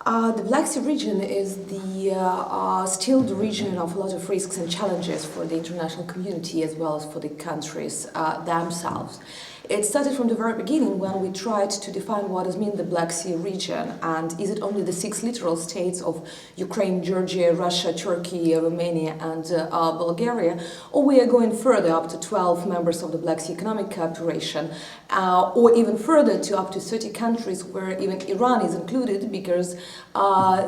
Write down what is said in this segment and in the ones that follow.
The Black Sea region is still the region of a lot of risks and challenges for the international community as well as for the countries themselves. It started from the very beginning when we tried to define what does mean the Black Sea region, and is it only the 6 littoral states of Ukraine, Georgia, Russia, Turkey, Romania and Bulgaria, or we are going further up to 12 members of the Black Sea Economic Cooperation, or even further to up to 30 countries where even Iran is included because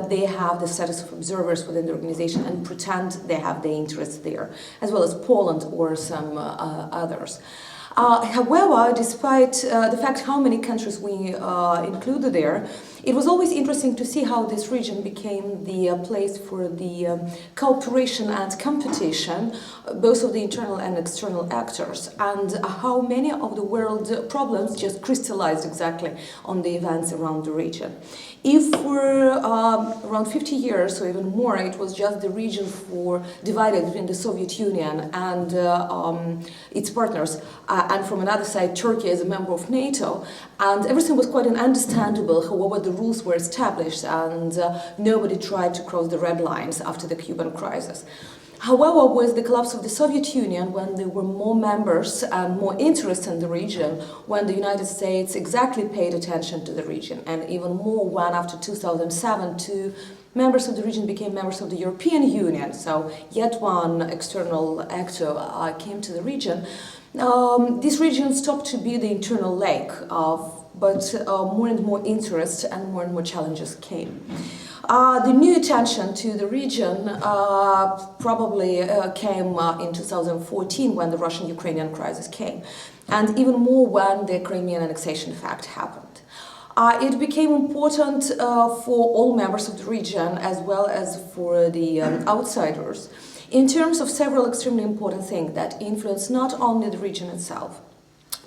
they have the status of observers within the organization and pretend they have their interests there, as well as Poland or some others. However, despite the fact how many countries we included there, it was always interesting to see how this region became the place for the cooperation and competition, both of the internal and external actors, and how many of the world problems just crystallized exactly on the events around the region. If for around 50 years or even more, it was just the region divided between the Soviet Union and its partners, and from another side, Turkey as a member of NATO, and everything was quite understandable. However, the rules were established and nobody tried to cross the red lines after the Cuban crisis. However, with the collapse of the Soviet Union, when there were more members and more interest in the region, when the United States exactly paid attention to the region, and even more when after 2007, 2 members of the region became members of the European Union, so yet one external actor came to the region, this region stopped to be the internal lake, but more and more interest and more challenges came. The new attention to the region probably came in 2014 when the Russian-Ukrainian crisis came, and even more when the Crimean annexation fact happened. It became important for all members of the region as well as for the outsiders in terms of several extremely important things that influence not only the region itself,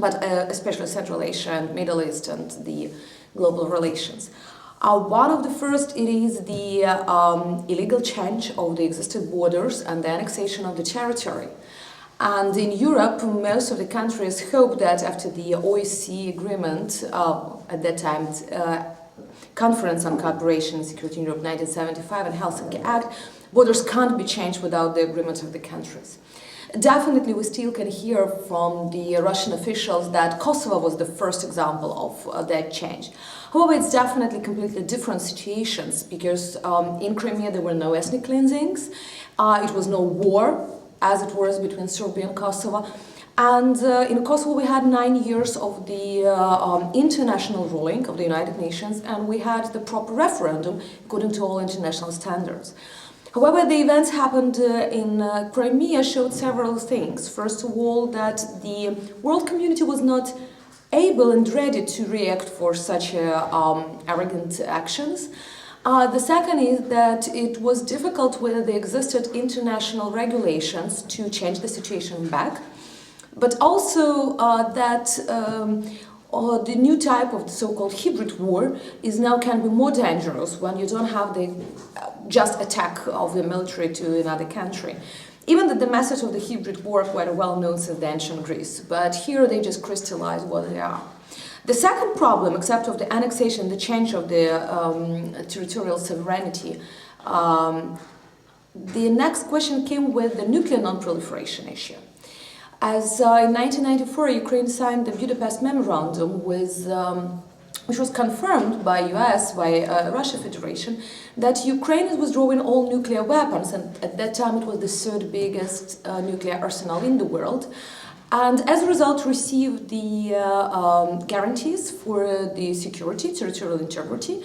but especially Central Asia, Middle East and the global relations. One of the first, it is the illegal change of the existing borders and the annexation of the territory. And in Europe, most of the countries hoped that after the OSCE agreement, at that time, Conference on Cooperation and Security in Europe 1975 and Helsinki Act, borders can't be changed without the agreement of the countries. Definitely, we still can hear from the Russian officials that Kosovo was the first example of that change. However, it's definitely completely different situations because in Crimea there were no ethnic cleansings, it was no war as it was between Serbia and Kosovo, and in Kosovo we had 9 years of the international ruling of the United Nations, and we had the proper referendum according to all international standards. However, the events happened in Crimea showed several things. First of all, that the world community was not able and ready to react for such arrogant actions. The second is that it was difficult when there existed international regulations to change the situation back, but also that the new type of the so-called hybrid war now can be more dangerous when you don't have the just attack of the military to another country. Even that the message of the hybrid war are quite well known since the ancient Greece, but here they just crystallize what they are. The second problem, except of the annexation, the change of the territorial sovereignty, the next question came with the nuclear non-proliferation issue. As in 1994, Ukraine signed the Budapest Memorandum which was confirmed by US, by Russia Federation, that Ukraine is withdrawing all nuclear weapons, and at that time it was the 3rd biggest nuclear arsenal in the world, and as a result received the guarantees for the security, territorial integrity,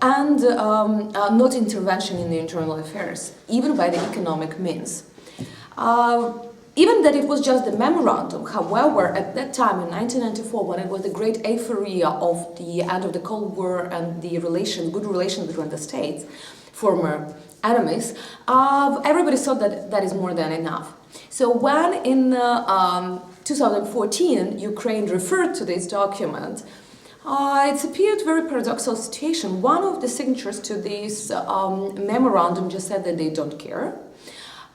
and not intervention in the internal affairs, even by the economic means. Even that it was just the memorandum, however, at that time in 1994, when it was the great euphoria of the end of the Cold War and the good relations between the states, former enemies, everybody thought that that is more than enough. So when in 2014 Ukraine referred to this document, it appeared a very paradoxical situation. One of the signatures to this memorandum just said that they don't care.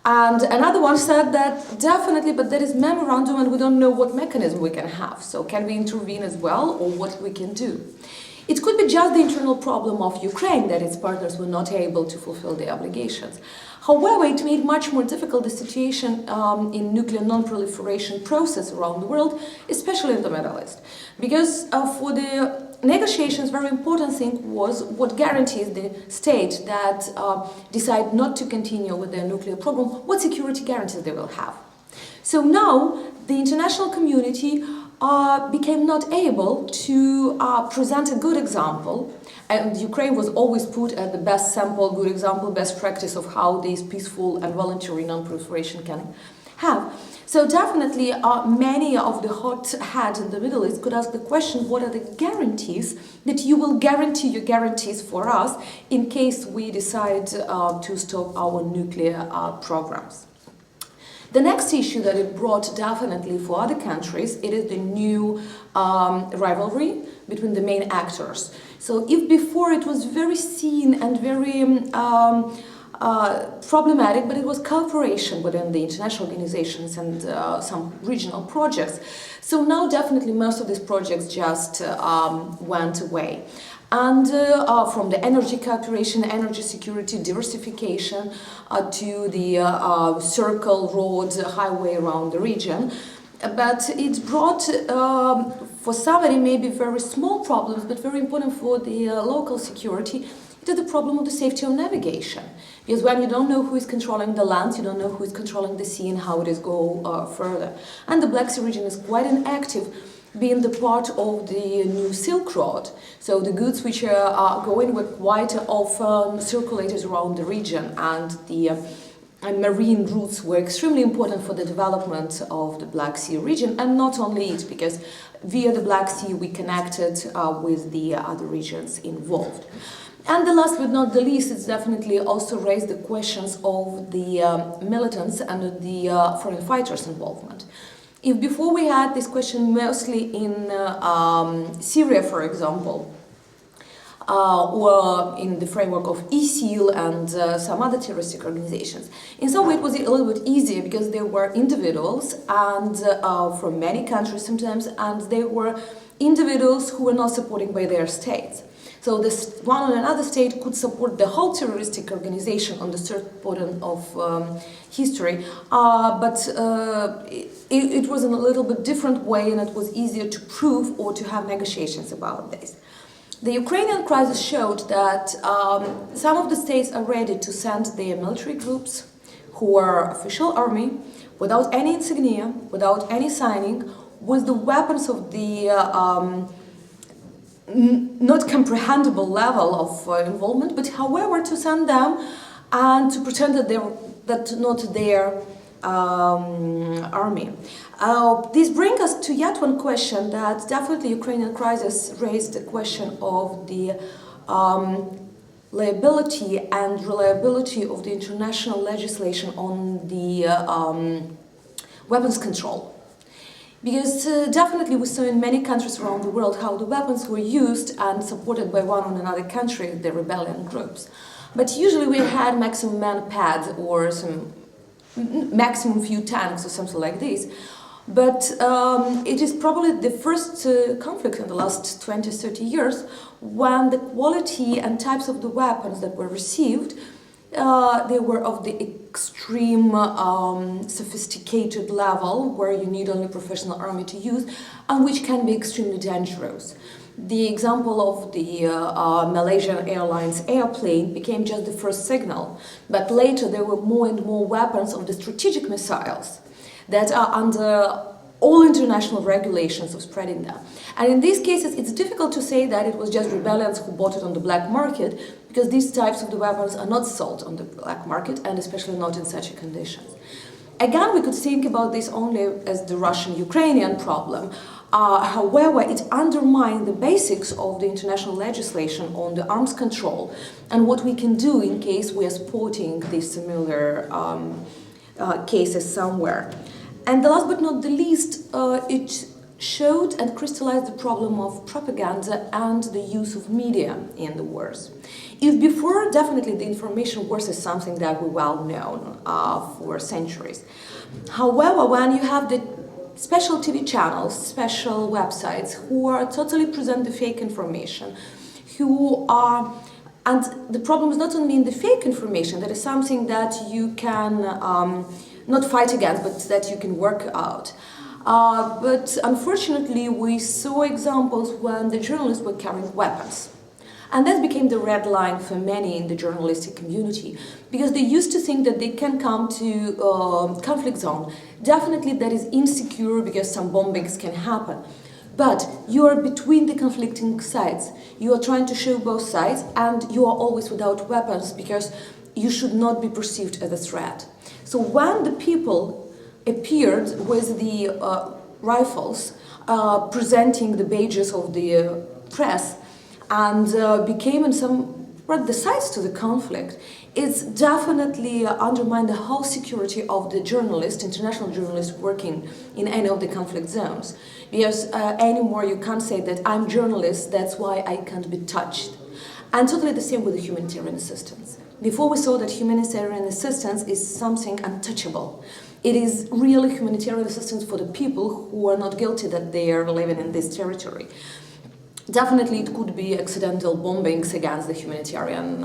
And another one said that definitely, but that is memorandum and we don't know what mechanism we can have. So can we intervene as well, or what we can do? It could be just the internal problem of Ukraine that its partners were not able to fulfill their obligations. However, it made much more difficult the situation in nuclear non-proliferation process around the world, especially in the Middle East. Because for the negotiations, very important thing was what guarantees the state that decide not to continue with their nuclear program, what security guarantees they will have. So now the international community became not able to present a good example, and Ukraine was always put at the best sample, good example, best practice of how this peaceful and voluntary non-proliferation can have. So definitely many of the hot heads in the Middle East could ask the question, what are the guarantees that you will guarantee your guarantees for us in case we decide to stop our nuclear programs? The next issue that it brought definitely for other countries, it is the new rivalry between the main actors. So if before it was very seen and very problematic, but it was cooperation within the international organizations and some regional projects. So now definitely most of these projects just went away. And from the energy cooperation, energy security, diversification to the circle, roads, highway around the region. But it brought, for somebody, maybe very small problems, but very important for the local security. It is the problem of the safety of navigation. Because when you don't know who is controlling the land, you don't know who is controlling the sea and how it is go further. And the Black Sea region is quite inactive, being the part of the new Silk Road. So the goods which are going were quite often circulated around the region, and the marine routes were extremely important for the development of the Black Sea region, and not only it, because via the Black Sea we connected with the other regions involved. And the last but not the least, it's definitely also raised the questions of the militants and the foreign fighters' involvement. If before we had this question mostly in Syria, for example, or in the framework of ISIL and some other terroristic organizations, in some way it was a little bit easier because there were individuals and from many countries sometimes, and they were individuals who were not supported by their states. So this one or another state could support the whole terroristic organization on the certain point of history, but it was in a little bit different way, and it was easier to prove or to have negotiations about this. The Ukrainian crisis showed that some of the states are ready to send their military groups, who are official army, without any insignia, without any signing, with the weapons of the not comprehensible level of involvement, but however to send them and to pretend that that's not their army. This brings us to yet one question that definitely Ukrainian crisis raised the question of the liability and reliability of the international legislation on the weapons control. Because definitely we saw in many countries around the world how the weapons were used and supported by one or another country, the rebellion groups. But usually we had maximum man-pads or some maximum few tanks or something like this. But it is probably the first conflict in the last 20, 30 years when the quality and types of the weapons that were received they were of the extreme sophisticated level where you need only professional army to use, and which can be extremely dangerous. The example of the Malaysian Airlines airplane became just the first signal, but later there were more and more weapons of the strategic missiles that are under all international regulations of spreading them. And in these cases, it's difficult to say that it was just rebellions who bought it on the black market, because these types of the weapons are not sold on the black market, and especially not in such conditions. Again, we could think about this only as the Russian-Ukrainian problem. However, it undermined the basics of the international legislation on the arms control and what we can do in case we are spotting these similar cases somewhere. And the last but not the least, it showed and crystallized the problem of propaganda and the use of media in the wars. If before, definitely the information wars is something that we well known for centuries. However, when you have the special TV channels, special websites who are totally present the fake information, who are, and the problem is not only in the fake information, that is something that you can not fight against, but that you can work out. But unfortunately, we saw examples when the journalists were carrying weapons. And that became the red line for many in the journalistic community, because they used to think that they can come to conflict zone. Definitely that is insecure because some bombings can happen. But you are between the conflicting sides. You are trying to show both sides, and you are always without weapons because you should not be perceived as a threat. So when the people appeared with the rifles, presenting the badges of the press, and became in some the sides to the conflict, it's definitely undermined the whole security of the journalists, international journalists working in any of the conflict zones. Because anymore you can't say that I'm journalist, that's why I can't be touched. And totally the same with the humanitarian assistance. Before we saw that humanitarian assistance is something untouchable. It is really humanitarian assistance for the people who are not guilty that they are living in this territory. Definitely it could be accidental bombings against the humanitarian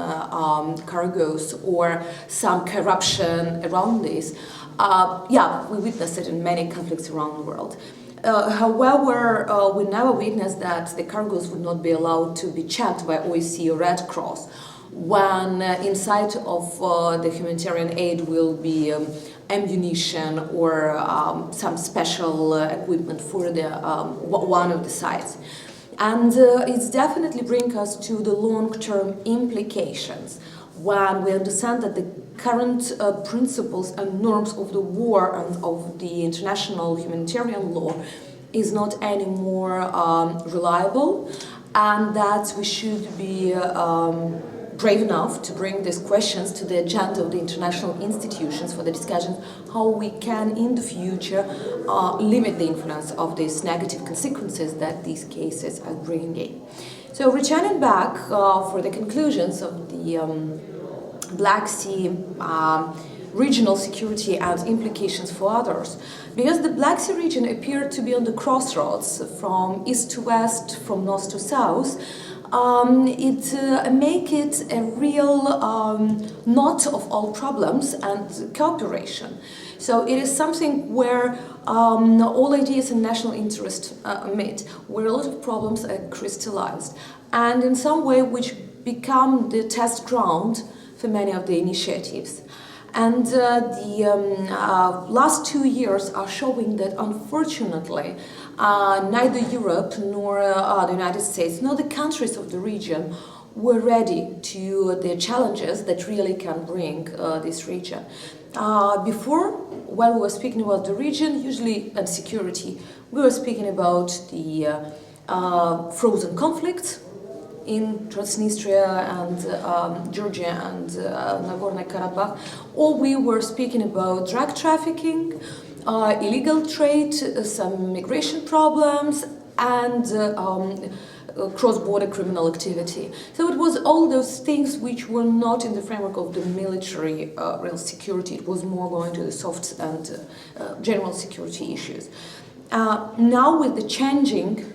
cargoes or some corruption around this. Yeah, we witnessed it in many conflicts around the world. However, we never witnessed that the cargoes would not be allowed to be checked by OSCE or Red Cross when inside of the humanitarian aid will be ammunition or some special equipment for the one of the sites. And it's definitely bring us to the long-term implications when we understand that the current principles and norms of the war and of the international humanitarian law is not anymore reliable, and that we should be brave enough to bring these questions to the agenda of the international institutions for the discussion how we can in the future limit the influence of these negative consequences that these cases are bringing in. So returning back for the conclusions of the Black Sea regional security and implications for others, because the Black Sea region appeared to be on the crossroads from east to west, from north to south. It make it a real knot of all problems and cooperation. So it is something where all ideas and national interest meet, where a lot of problems are crystallized, and in some way which become the test ground for many of the initiatives. And the last 2 years are showing that, unfortunately, neither Europe nor the United States nor the countries of the region were ready to the challenges that really can bring this region. Before, when we were speaking about the region, usually and security, we were speaking about the frozen conflicts in Transnistria and Georgia and Nagorno-Karabakh, or we were speaking about drug trafficking, illegal trade, some migration problems, and cross-border criminal activity. So it was all those things which were not in the framework of the military real security. It was more going to the soft and general security issues. Now with the changing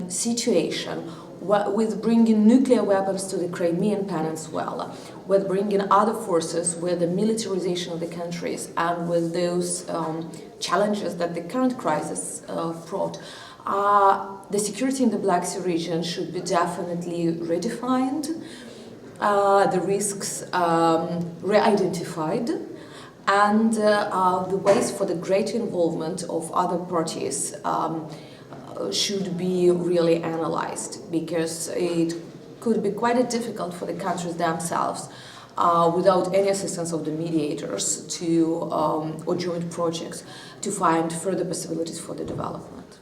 situation, with bringing nuclear weapons to the Crimean Peninsula, with bringing other forces, with the militarization of the countries, and with those challenges that the current crisis brought, the security in the Black Sea region should be definitely redefined, the risks re-identified, and the ways for the greater involvement of other parties should be really analyzed, because it could be quite difficult for the countries themselves without any assistance of the mediators to or joint projects to find further possibilities for the development.